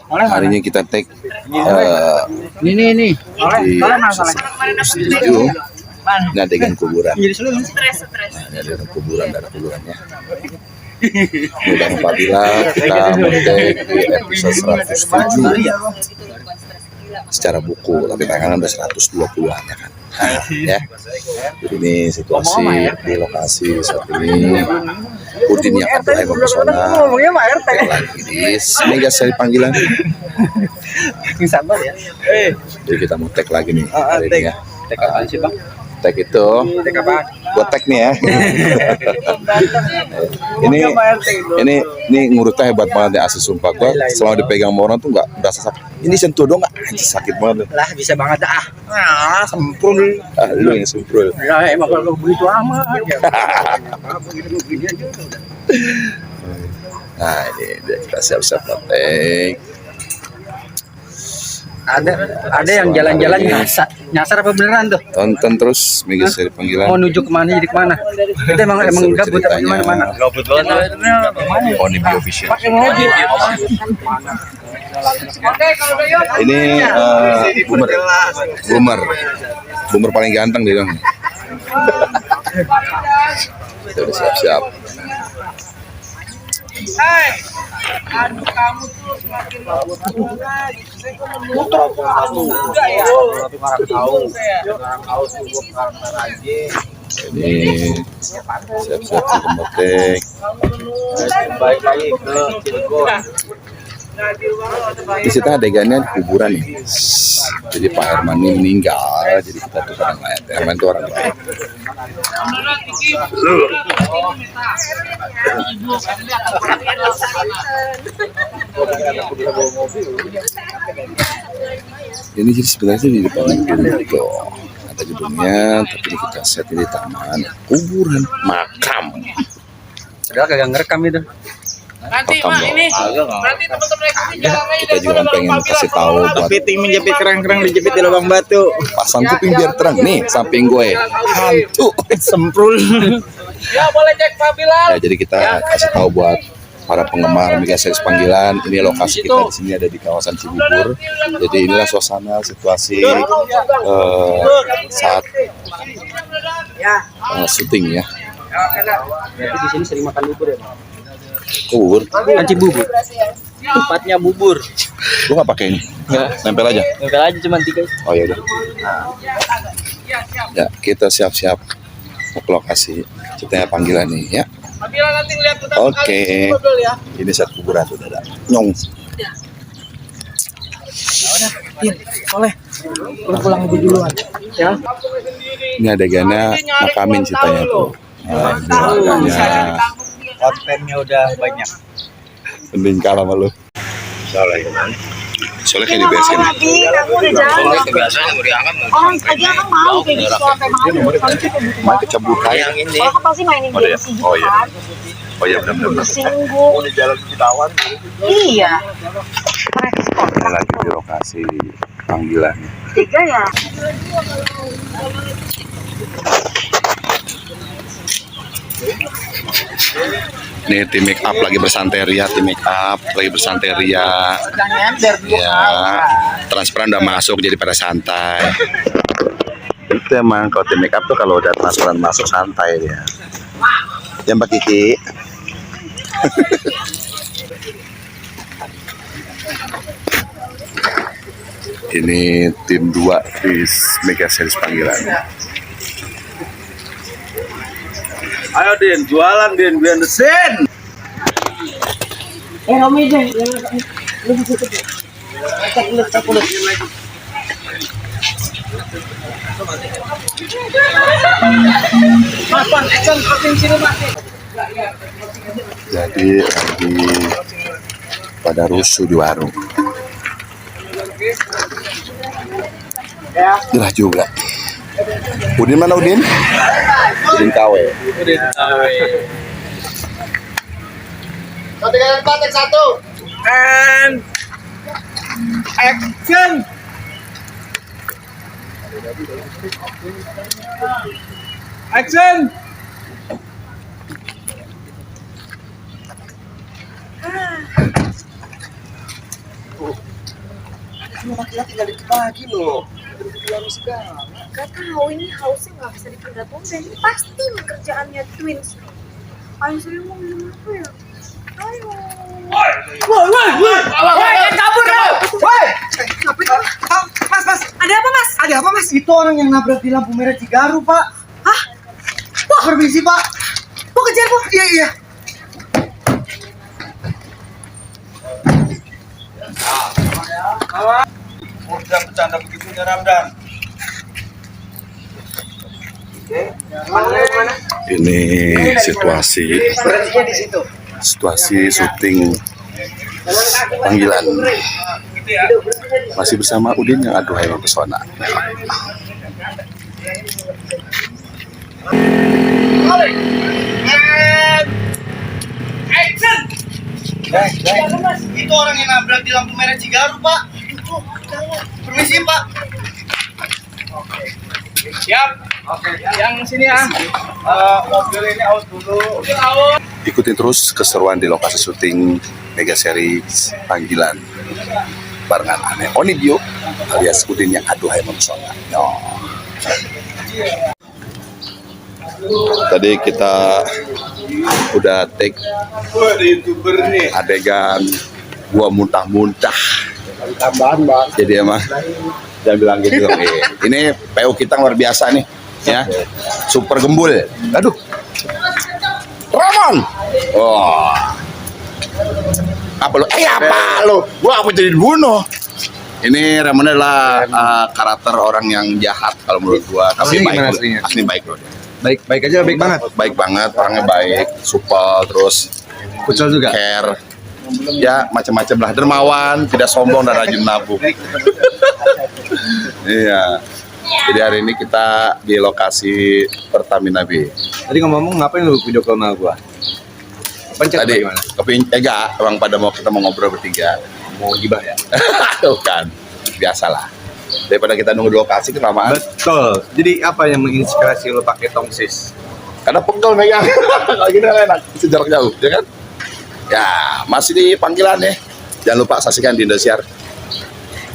Hari ini kita take ini. di studio. Ini adegan kuburan. Nah, ini adegan kuburan, darah kuburannya. Mudah apabila kita men-take di episode 107 secara buku, tapi tayangan udah 120-an ya kan. Ya. Jadi ini situasi di lokasi saat ini. Udin yang akan mulai mempesona lagi di mega seri panggilan. Jadi kita mau tag lagi nih hari ini ya. Tag apa sih bang? Tag itu buat tag nih ya. ini ngurutnya hebat banget ya, asli sumpah. Gua selama dipegang sama orang tuh nggak berasa sakit. Ini sentuh dong nggak sakit banget Lah bisa banget semprul. lu yang semprul. Ya emang kalau begitu amat ya. Nah ini dia, kita siap-siap ngetek. Ada yang jalan-jalan nyasar apa beneran tuh? Tonton terus mega seri panggilan. Mau nuju kemana jadi kemana? Kita emang gabut apa gimana? Gabut banget. Oh ini Bio Official. Ini Boomer paling ganteng dia dong. Kita udah siap-siap. Aduh kamu tuh semakin Ini siap-siap di metek. Baik lagi ke Cilegon. Di situ adegannya di kuburan nih. Jadi Pak Herman ini meninggal. Jadi kita tuh orang lain. Herman itu orang lain. Ini jadi sebenarnya di depan gedung itu ada gedungnya, tapi kita set di taman kuburan makam. Udah kagak ngerekam itu. nanti Mak ini nanti teman-teman Kita juga kan pengen kasih tahu buat Kepiting menjepit kerang-kerang dijepit di lubang batu. pasang kuping biar terang nih samping gue hantu Semprul. ya boleh cek Pabilan ya. Jadi kita kasih tahu buat para penggemar mega series panggilan, ini lokasi kita di sini ada di kawasan Cibubur. Jadi inilah suasana situasi saat syuting ya. Berarti di sini sering makan bubur ya, Bang? Kubur, Kan Cibubur. Tempatnya bubur. lu nggak pakai ini? Nempel aja. Nempel aja cuma 3. Oh ya udah. Ya kita siap-siap mau ke lokasi kita panggilan nih ya. Pabilan nanti lihat Oke. ya. Ini saat kuburan sudah ada. Nyong. Boleh. Pulang lebih duluan. Ya. Ini adegannya makamin ceritanya tuh. Nah, ini adegannya. Kontennya udah banyak. Mending kalah sama lu. Soalnya kayak diberesin. Kamu udah jalan. Kebiasaan mau diangkat Orang aja kan mau kayak gitu sampai mau. Kalau kita butuh Main kecebur kayak. Orang kan pasti mainin Oh, iya. game sih gitu Oh, iya. kan. Oh iya benar-benar. Singgung. Di jalan Citawan. Iya. Respon. Ini lagi di lokasi panggilan. 3 ya. Nih tim make up lagi bersanteria, Ya, transparan udah masuk jadi pada santai. Itu emang kalau tim make up tuh kalau udah transparan masuk santai dia. Ya Mbak Kiki. Ini tim 2 di mega series panggilan. Ayo Din, jualan Din, behind the scene. Kamu aja. Lebih cukup. Cek dulu. Jadi lagi pada rusuh di warung. Gerah juga. Udin mana Udin? Udin KW. Satu. And action. Action. Cuma laki-laki nggak dibagi loh. Bilang segala. Gak tahu ini hausnya nggak bisa ditunda-tunda. Ini pasti kerjaannya twins. Ayo saya mau minum apa ya? Ayo. Woi, kabur kau. Woi. Mas. Ada apa mas? Ada apa mas? Itu orang yang nabrak di lampu merah Cigaru, Pak. Hah? Pak, permisi, Pak. Mau kejar bu? Iya. Udah bercanda begitunya Ramdan. Ini situasi syuting panggilan. Masih bersama Udin yang aduhai mempesona. Action! Itu orang yang nabrak di lampu merah Cigaru, Pak. Permisi, Pak. Siap. Oke. Yang sini ya. Mobil ini out dulu. Ikuti terus keseruan di lokasi syuting mega series panggilan barengan Ane Onibio alias Udin yang aduhai mempesona. No. Tadi kita udah take YouTuber nih. adegan gua muntah-muntah. Tambahan, Bang. Jadi emang jangan bilang gitu. Ini PU kita luar biasa nih, ya. Super gembul. Aduh. Ramon. Wah. Apa lo? Apa lo? Gua apa jadi dibunuh? Ini Ramon adalah karakter orang yang jahat kalau menurut gua. Tapi Aslinya baik, gimana aslinya? asli baik loh. Baik aja, baik banget. Baik banget, orangnya baik, supel, terus Kucel juga. care. Ya macam-macam lah, dermawan, tidak sombong dan rajin nabung. Iya. Jadi hari ini kita di lokasi Pertamina B. Tadi ngomong ngapain lu video call sama gua? Pencet Tadi gimana? enggak, emang pada mau kita mau ngobrol bertiga. Mau gibah ya? Bukan, biasalah. Daripada kita nunggu di lokasi kelamaan. Betul. Jadi apa yang menginspirasi lu pakai tongsis? Karena pegel megang. Kalau gini enak, sejarak jauh, ya kan? Ya, masih di panggilan ya. Jangan lupa saksikan di Indosiar.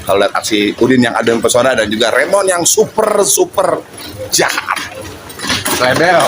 Kalau lihat aksi Udin yang ada mempesona dan juga Remon yang super jahat. Rebel.